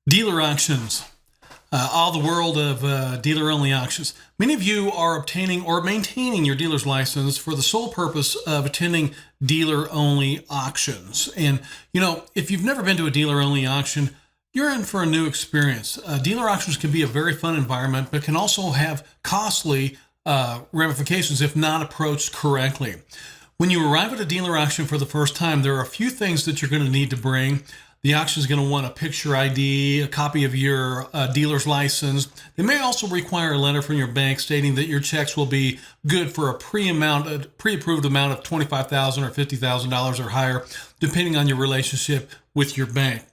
Dealer auctions, all the world of dealer-only auctions. Many of you are obtaining or maintaining your dealer's license for the sole purpose of attending dealer-only auctions. And, if you've never been to a dealer-only auction, you're in for a new experience. Dealer auctions can be a very fun environment, but can also have costly ramifications if not approached correctly. When you arrive at a dealer auction for the first time, there are a few things that you're going to need to bring. The auction is going to want a picture ID, a copy of your dealer's license. They may also require a letter from your bank stating that your checks will be good for a pre-approved amount of $25,000 or $50,000 or higher, depending on your relationship with your bank.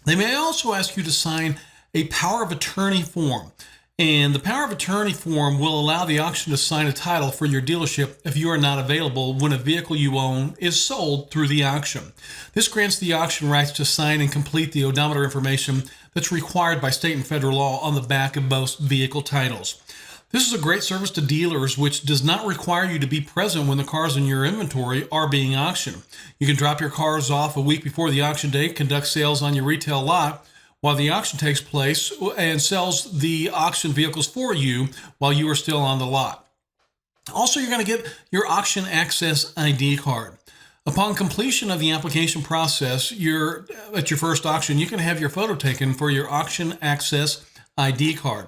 They may also ask you to sign a power of attorney form. And the power of attorney form will allow the auction to sign a title for your dealership if you are not available when a vehicle you own is sold through the auction. This grants the auction rights to sign and complete the odometer information that's required by state and federal law on the back of most vehicle titles. This is a great service to dealers, which does not require you to be present when the cars in your inventory are being auctioned. You can drop your cars off a week before the auction date, conduct sales on your retail lot while the auction takes place, and sells the auction vehicles for you while you are still on the lot. Also, you're going to get your auction access ID card. Upon completion of the application process, at your first auction, you can have your photo taken for your auction access ID card.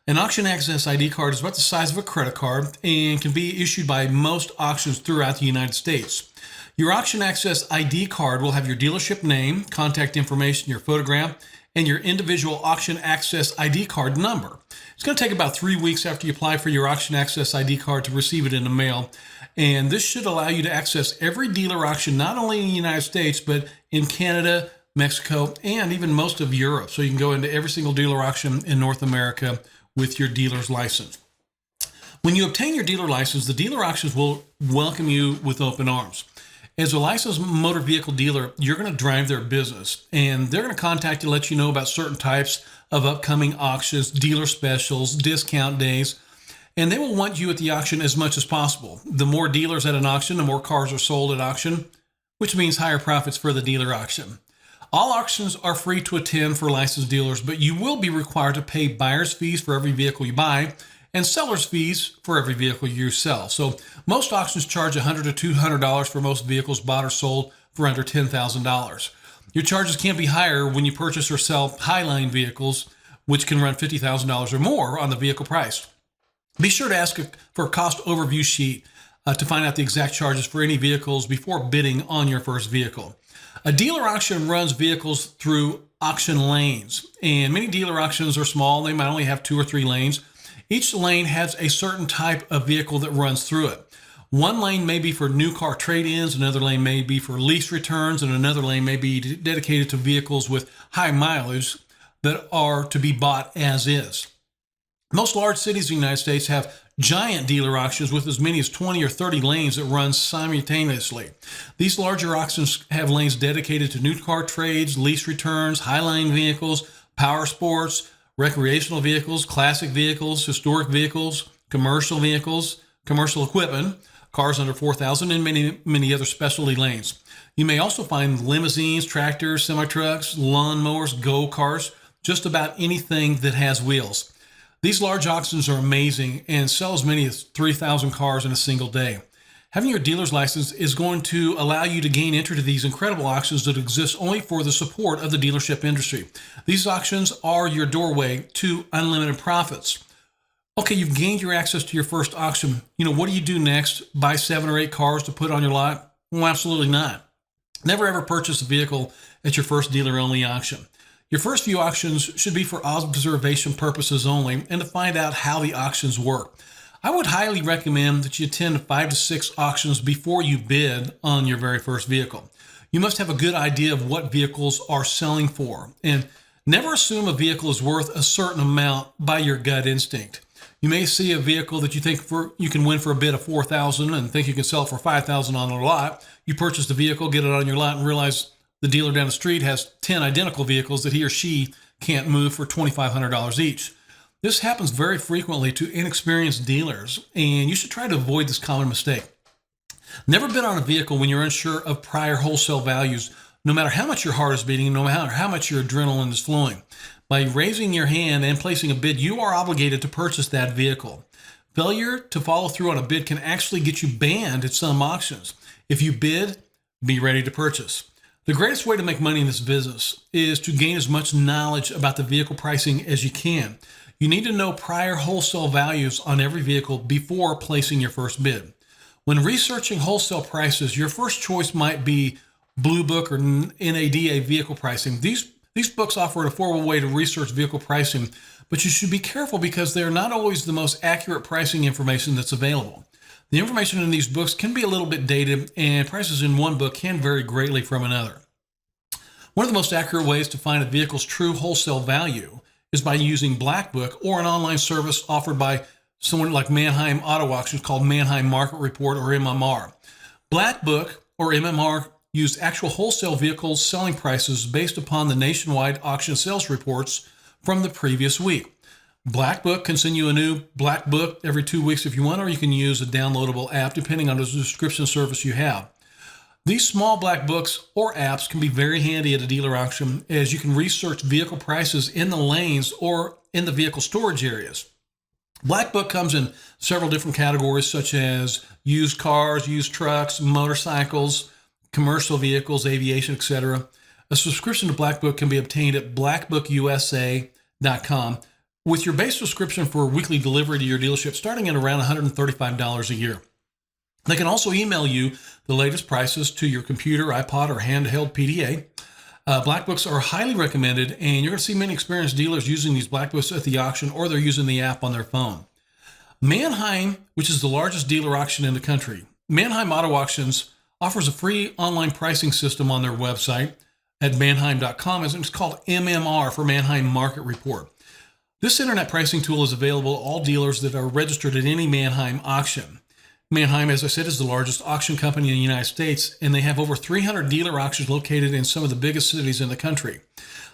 An auction access ID card is about the size of a credit card and can be issued by most auctions throughout the United States. Your auction access ID card will have your dealership name, contact information, your photograph, and your individual auction access ID card number. It's going to take about 3 weeks after you apply for your auction access ID card to receive it in the mail. And this should allow you to access every dealer auction, not only in the United States, but in Canada, Mexico, and even most of Europe. So you can go into every single dealer auction in North America with your dealer's license. When you obtain your dealer license, the dealer auctions will welcome you with open arms. As a licensed motor vehicle dealer, you're going to drive their business, and they're going to contact you to let you know about certain types of upcoming auctions, dealer specials, discount days, and they will want you at the auction as much as possible. The more dealers at an auction, the more cars are sold at auction, which means higher profits for the dealer auction. All auctions are free to attend for licensed dealers, but you will be required to pay buyer's fees for every vehicle you buy and seller's fees for every vehicle you sell. So most auctions charge $100 to $200 for most vehicles bought or sold for under $10,000. Your charges can be higher when you purchase or sell highline vehicles, which can run $50,000 or more on the vehicle price. Be sure to ask for a cost overview sheet to find out the exact charges for any vehicles before bidding on your first vehicle. A dealer auction runs vehicles through auction lanes, and many dealer auctions are small. They might only have 2 or 3 lanes. Each lane has a certain type of vehicle that runs through it. One lane may be for new car trade-ins, another lane may be for lease returns, and another lane may be dedicated to vehicles with high mileage that are to be bought as is. Most large cities in the United States have giant dealer auctions with as many as 20 or 30 lanes that run simultaneously. These larger auctions have lanes dedicated to new car trades, lease returns, highline vehicles, power sports, recreational vehicles, classic vehicles, historic vehicles, commercial equipment, cars under 4,000, and many, many other specialty lanes. You may also find limousines, tractors, semi-trucks, lawnmowers, go-karts, just about anything that has wheels. These large auctions are amazing and sell as many as 3,000 cars in a single day. Having your dealer's license is going to allow you to gain entry to these incredible auctions that exist only for the support of the dealership industry. These auctions are your doorway to unlimited profits. Okay, you've gained your access to your first auction. What do you do next? Buy 7 or 8 cars to put on your lot? Well, absolutely not. Never ever purchase a vehicle at your first dealer-only auction. Your first few auctions should be for observation purposes only and to find out how the auctions work. I would highly recommend that you attend 5 to 6 auctions before you bid on your very first vehicle. You must have a good idea of what vehicles are selling for, and never assume a vehicle is worth a certain amount by your gut instinct. You may see a vehicle that you think you can win for a bid of $4,000 and think you can sell for $5,000 on a lot. You purchase the vehicle, get it on your lot, and realize the dealer down the street has 10 identical vehicles that he or she can't move for $2,500 each. This happens very frequently to inexperienced dealers, and you should try to avoid this common mistake. Never bid on a vehicle when you're unsure of prior wholesale values. no matter how much your heart is beating, no matter how much your adrenaline is flowing. By raising your hand and placing a bid, you are obligated to purchase that vehicle. Failure to follow through on a bid can actually get you banned at some auctions. If you bid, be ready to purchase. The greatest way to make money in this business is to gain as much knowledge about the vehicle pricing as you can. You need to know prior wholesale values on every vehicle before placing your first bid. When researching wholesale prices, your first choice might be Blue Book or NADA vehicle pricing. These books offer an affordable way to research vehicle pricing, but you should be careful because they're not always the most accurate pricing information that's available. The information in these books can be a little bit dated, and prices in one book can vary greatly from another. One of the most accurate ways to find a vehicle's true wholesale value is by using Black Book or an online service offered by someone like Manheim Auto Auctions called Manheim Market Report or MMR. Black Book or MMR use actual wholesale vehicles selling prices based upon the nationwide auction sales reports from the previous week. Black Book can send you a new Black Book every 2 weeks if you want, or you can use a downloadable app depending on the subscription service you have. These small black books or apps can be very handy at a dealer auction as you can research vehicle prices in the lanes or in the vehicle storage areas. Black Book comes in several different categories such as used cars, used trucks, motorcycles, commercial vehicles, aviation, etc. A subscription to Black Book can be obtained at blackbookusa.com with your base subscription for weekly delivery to your dealership starting at around $135 a year. They can also email you the latest prices to your computer, iPod, or handheld PDA. Black Books are highly recommended, and you're going to see many experienced dealers using these Black Books at the auction, or they're using the app on their phone. Manheim, which is the largest dealer auction in the country, Manheim Auto Auctions offers a free online pricing system on their website at manheim.com, and it's called MMR for Manheim Market Report. This internet pricing tool is available to all dealers that are registered at any Manheim auction. Manheim, as I said, is the largest auction company in the United States, and they have over 300 dealer auctions located in some of the biggest cities in the country.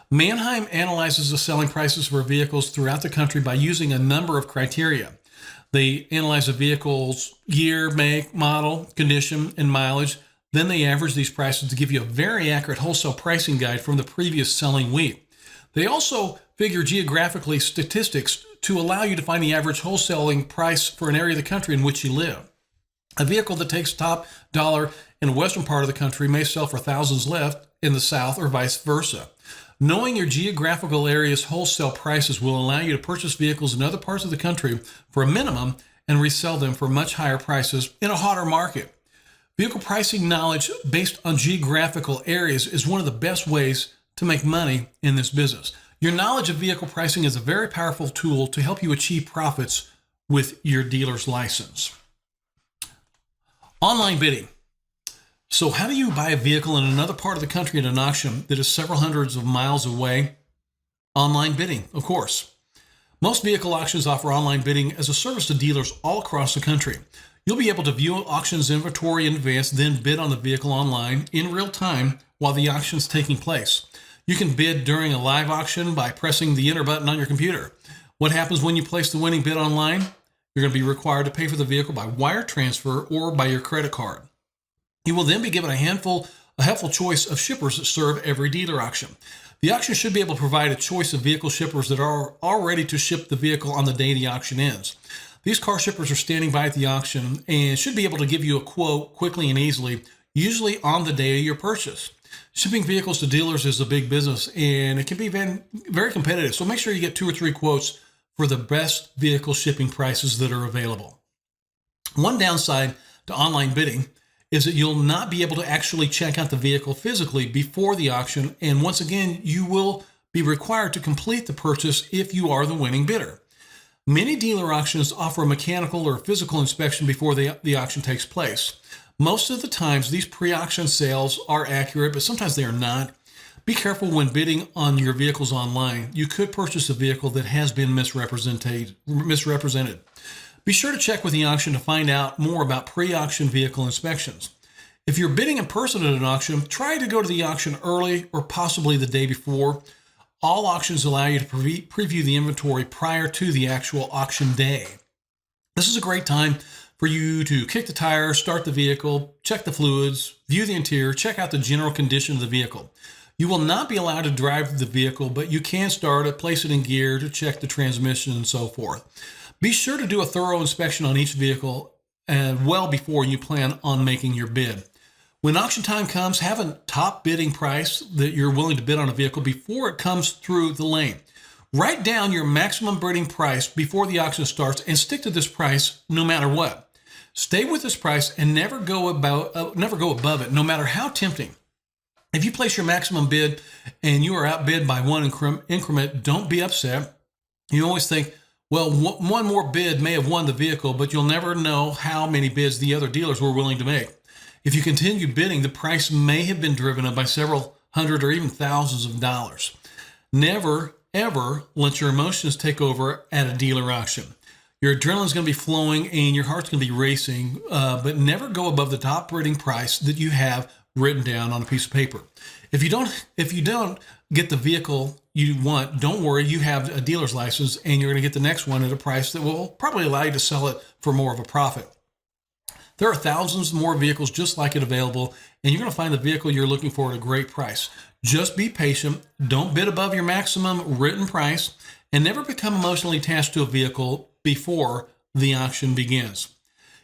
Manheim analyzes the selling prices for vehicles throughout the country by using a number of criteria. They analyze a vehicle's year, make, model, condition, and mileage. Then they average these prices to give you a very accurate wholesale pricing guide from the previous selling week. They also figure geographically statistics to allow you to find the average wholesaling price for an area of the country in which you live. A vehicle that takes top dollar in the western part of the country may sell for thousands left in the south or vice versa. Knowing your geographical area's wholesale prices will allow you to purchase vehicles in other parts of the country for a minimum and resell them for much higher prices in a hotter market. Vehicle pricing knowledge based on geographical areas is one of the best ways to make money in this business. Your knowledge of vehicle pricing is a very powerful tool to help you achieve profits with your dealer's license. Online bidding. So how do you buy a vehicle in another part of the country at an auction that is several hundreds of miles away? Online bidding, of course. Most vehicle auctions offer online bidding as a service to dealers all across the country. You'll be able to view auction's inventory in advance, then bid on the vehicle online in real time while the auction is taking place. You can bid during a live auction by pressing the enter button on your computer. What happens when you place the winning bid online? You're going to be required to pay for the vehicle by wire transfer or by your credit card. You will then be given a helpful choice of shippers that serve every dealer auction. The auction should be able to provide a choice of vehicle shippers that are all ready to ship the vehicle on the day the auction ends. These car shippers are standing by at the auction and should be able to give you a quote quickly and easily, usually on the day of your purchase. Shipping vehicles to dealers is a big business and it can be very competitive, so make sure you get 2 or 3 quotes for the best vehicle shipping prices that are available. One downside to online bidding is that you'll not be able to actually check out the vehicle physically before the auction, and once again, you will be required to complete the purchase if you are the winning bidder. Many dealer auctions offer a mechanical or physical inspection before the auction takes place. Most of the times, these pre-auction sales are accurate, but sometimes they are not. Be careful when bidding on your vehicles online. You could purchase a vehicle that has been misrepresented. Be sure to check with the auction to find out more about pre-auction vehicle inspections. If you're bidding in person at an auction, try to go to the auction early or possibly the day before. All auctions allow you to preview the inventory prior to the actual auction day. This is a great time for you to kick the tire, start the vehicle, check the fluids, view the interior, check out the general condition of the vehicle. You will not be allowed to drive the vehicle, but you can start it, place it in gear to check the transmission and so forth. Be sure to do a thorough inspection on each vehicle well before you plan on making your bid. When auction time comes, have a top bidding price that you're willing to bid on a vehicle before it comes through the lane. Write down your maximum bidding price before the auction starts and stick to this price no matter what. Stay with this price and never go above it, no matter how tempting. If you place your maximum bid and you are outbid by one increment, don't be upset. You always think, well, one more bid may have won the vehicle, but you'll never know how many bids the other dealers were willing to make. If you continue bidding, the price may have been driven up by several hundred or even thousands of dollars. Never, ever let your emotions take over at a dealer auction. Your adrenaline's going to be flowing and your heart's going to be racing, but never go above the top bidding price that you have written down on a piece of paper. If you don't get the vehicle you want, don't worry, you have a dealer's license and you're going to get the next one at a price that will probably allow you to sell it for more of a profit. There are thousands more vehicles just like it available, and you're going to find the vehicle you're looking for at a great price. Just be patient, don't bid above your maximum written price, and never become emotionally attached to a vehicle before the auction begins.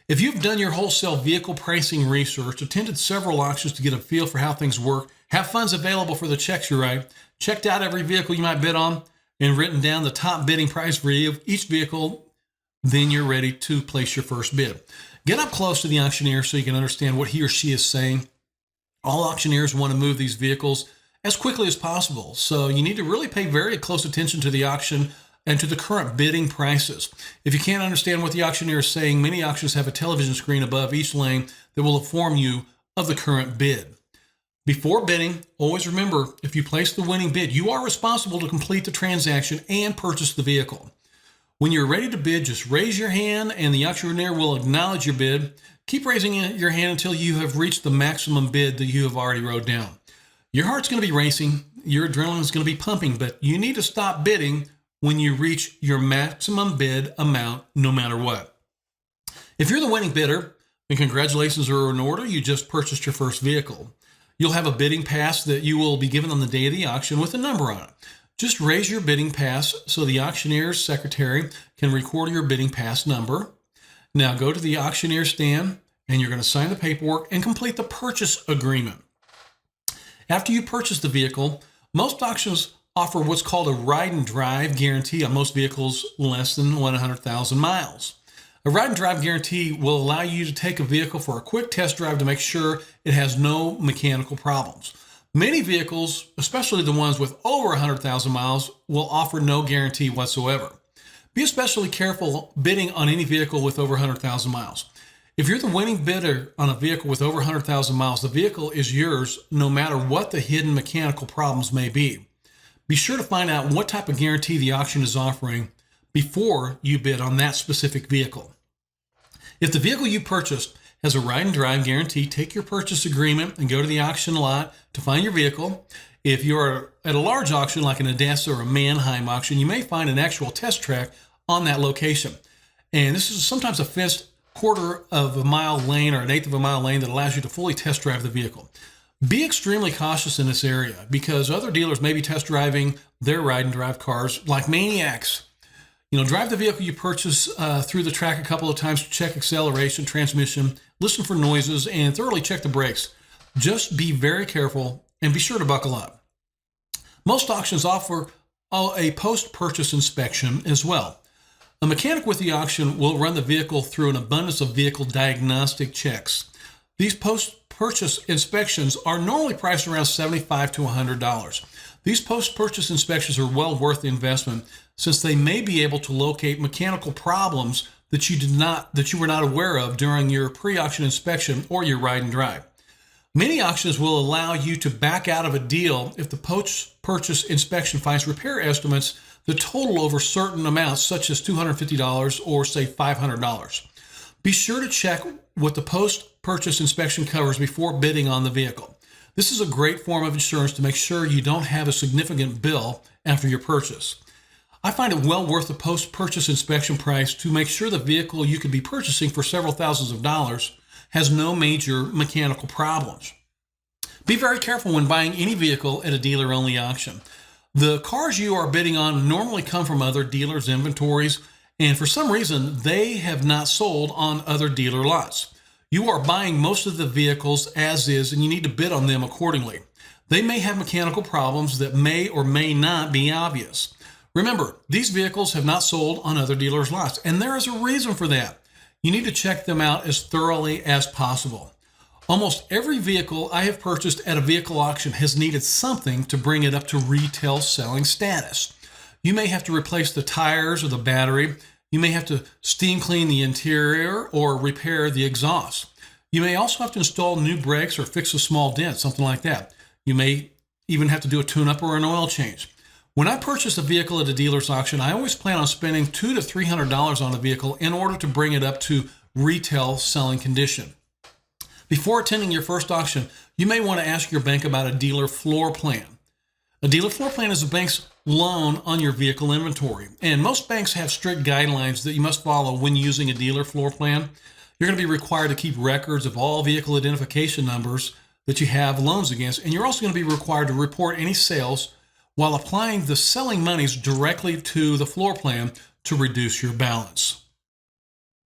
If you've done your wholesale vehicle pricing research, attended several auctions to get a feel for how things work, have funds available for the checks you write, checked out every vehicle you might bid on, and written down the top bidding price for each vehicle, then you're ready to place your first bid. Get up close to the auctioneer so you can understand what he or she is saying. All auctioneers want to move these vehicles as quickly as possible, so you need to really pay very close attention to the auction and to the current bidding prices. If you can't understand what the auctioneer is saying, many auctions have a television screen above each lane that will inform you of the current bid. Before bidding, always remember, if you place the winning bid, you are responsible to complete the transaction and purchase the vehicle. When you're ready to bid, just raise your hand and the auctioneer will acknowledge your bid. Keep raising your hand until you have reached the maximum bid that you have already wrote down. Your heart's going to be racing, your adrenaline is going to be pumping, but you need to stop bidding when you reach your maximum bid amount, no matter what. If you're the winning bidder, then congratulations are in order. You just purchased your first vehicle. You'll have a bidding pass that you will be given on the day of the auction with a number on it. Just raise your bidding pass so the auctioneer's secretary can record your bidding pass number. Now go to the auctioneer stand and you're going to sign the paperwork and complete the purchase agreement. After you purchase the vehicle, most auctions offer what's called a ride and drive guarantee on most vehicles less than 100,000 miles. A ride and drive guarantee will allow you to take a vehicle for a quick test drive to make sure it has no mechanical problems. Many vehicles, especially the ones with over 100,000 miles, will offer no guarantee whatsoever. Be especially careful bidding on any vehicle with over 100,000 miles. If you're the winning bidder on a vehicle with over 100,000 miles, the vehicle is yours no matter what the hidden mechanical problems may be. Be sure to find out what type of guarantee the auction is offering before you bid on that specific vehicle. If the vehicle you purchased has a ride and drive guarantee, take your purchase agreement and go to the auction lot to find your vehicle. If you're at a large auction like an ADESA or a Mannheim auction, you may find an actual test track on that location. And this is sometimes a fenced quarter of a mile lane or an eighth of a mile lane that allows you to fully test drive the vehicle. Be extremely cautious in this area because other dealers may be test driving their ride and drive cars like maniacs. Drive the vehicle you purchase through the track a couple of times to check acceleration, transmission, listen for noises, and thoroughly check the brakes. Just be very careful and be sure to buckle up. Most auctions offer a post-purchase inspection as well. A mechanic with the auction will run the vehicle through an abundance of vehicle diagnostic checks. These post-purchase inspections are normally priced around $75 to $100. These post-purchase inspections are well worth the investment since they may be able to locate mechanical problems that you were not aware of during your pre-auction inspection or your ride and drive. Many auctions will allow you to back out of a deal if the post-purchase inspection finds repair estimates that total over certain amounts, such as $250 or say $500. Be sure to check what the post-purchase inspection covers before bidding on the vehicle. This is a great form of insurance to make sure you don't have a significant bill after your purchase. I find it well worth the post-purchase inspection price to make sure the vehicle you could be purchasing for several thousands of dollars has no major mechanical problems. Be very careful when buying any vehicle at a dealer-only auction. The cars you are bidding on normally come from other dealers' inventories, and for some reason, they have not sold on other dealer lots. You are buying most of the vehicles as is, and you need to bid on them accordingly. They may have mechanical problems that may or may not be obvious. Remember, these vehicles have not sold on other dealers' lots, and there is a reason for that. You need to check them out as thoroughly as possible. Almost every vehicle I have purchased at a vehicle auction has needed something to bring it up to retail selling status. You may have to replace the tires or the battery. You may have to steam clean the interior or repair the exhaust. You may also have to install new brakes or fix a small dent, something like that. You may even have to do a tune-up or an oil change. When I purchase a vehicle at a dealer's auction, I always plan on spending $200 to $300 on the vehicle in order to bring it up to retail selling condition. Before attending your first auction, you may want to ask your bank about a dealer floor plan. A dealer floor plan is a bank's loan on your vehicle inventory, and most banks have strict guidelines that you must follow when using a dealer floor plan. You're going to be required to keep records of all vehicle identification numbers that you have loans against, and you're also going to be required to report any sales while applying the selling monies directly to the floor plan to reduce your balance.